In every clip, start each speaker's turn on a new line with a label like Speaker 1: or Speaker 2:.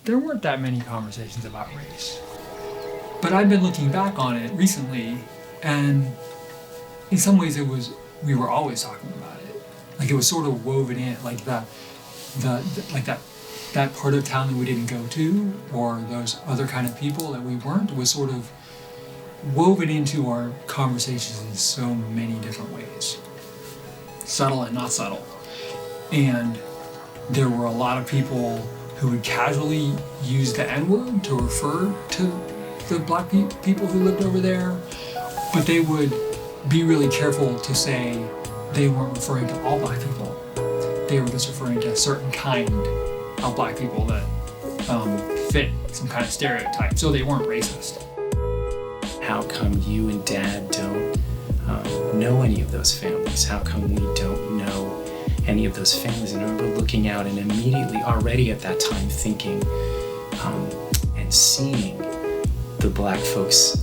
Speaker 1: there weren't that many conversations about race. But I've been looking back on it recently, and in some ways we were always talking about it. Like it was sort of woven in, like that part of town that we didn't go to, or those other kind of people that we weren't, was sort of woven into our conversations in so many different ways. Subtle and not subtle. And there were a lot of people who would casually use the N-word to refer to the black people who lived over there, but they would be really careful to say they weren't referring to all black people. They were just referring to a certain kind of black people that fit some kind of stereotype, so they weren't racist.
Speaker 2: How come you and Dad don't know any of those families? How come we don't know any of those families? And I remember looking out and immediately, already at that time, thinking and seeing the black folks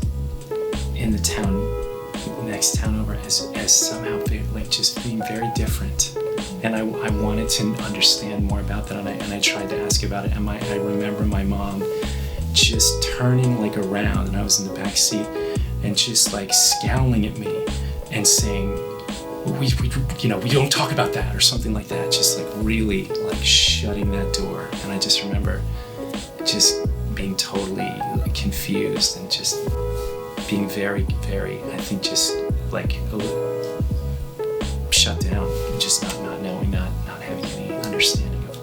Speaker 2: in the town, next town over, as somehow like just being very different. And I wanted to understand more about that, and I tried to ask about it. And I remember my mom just turning like around, and I was in the back seat, and just like scowling at me and saying, we don't talk about that, or something like that. Just like really like shutting that door. And I just remember just being totally like, confused, and just being very, very, I think just like shut down, and just not knowing, not having any understanding of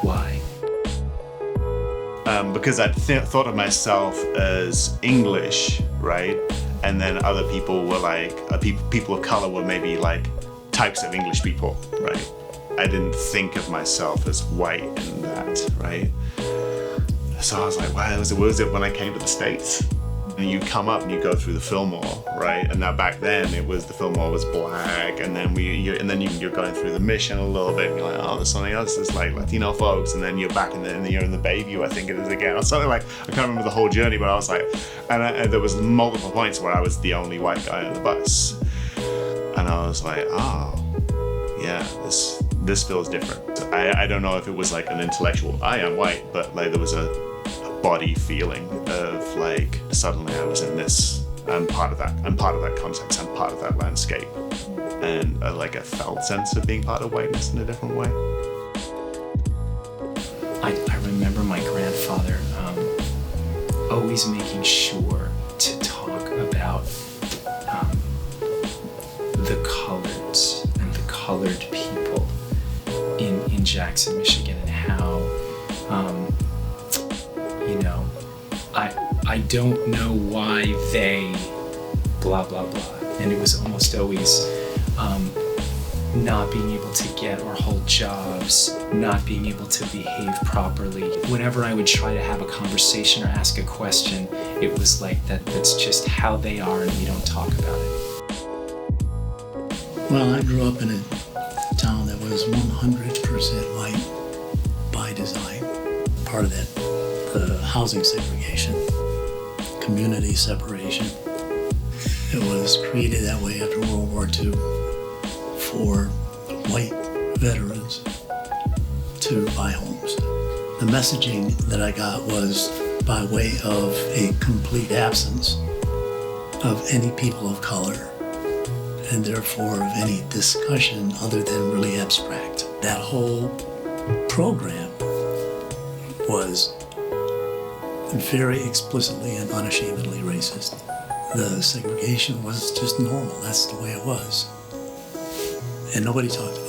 Speaker 2: why.
Speaker 3: Because I thought of myself as English, right? And then other people were like, people of color were maybe like types of English people, right? I didn't think of myself as white in that, right? So I was like, wow, what was it when I came to the States? And you come up and you go through the Fillmore, right? And now back then the Fillmore was black, and then you're going through the Mission a little bit, and you're like, oh, there's something else. There's like Latino folks, and then you're back you're in the Bayview, I think it is again, or something like. I can't remember the whole journey, but I was like, and there was multiple points where I was the only white guy on the bus, and I was like, oh, yeah, this feels different. I don't know if it was like an intellectual, I am white, but like there was a body feeling of like suddenly I was in this. I'm part of that context. I'm part of that landscape, and like a felt sense of being part of whiteness in a different way.
Speaker 2: I remember my grandfather always making sure to talk about the coloreds and the colored people in Jackson, Michigan, and how I don't know why they blah blah blah, and it was almost always not being able to get or hold jobs, not being able to behave properly. Whenever I would try to have a conversation or ask a question, it was like that's just how they are, and we don't talk about it.
Speaker 4: Well, I grew up in a town that was 100% white by design. Part of that, the housing segregation, community separation. It was created that way after World War II for white veterans to buy homes. The messaging that I got was by way of a complete absence of any people of color, and therefore of any discussion other than really abstract. That whole program was very explicitly and unashamedly racist. The segregation was just normal. That's the way it was. And nobody talked about it.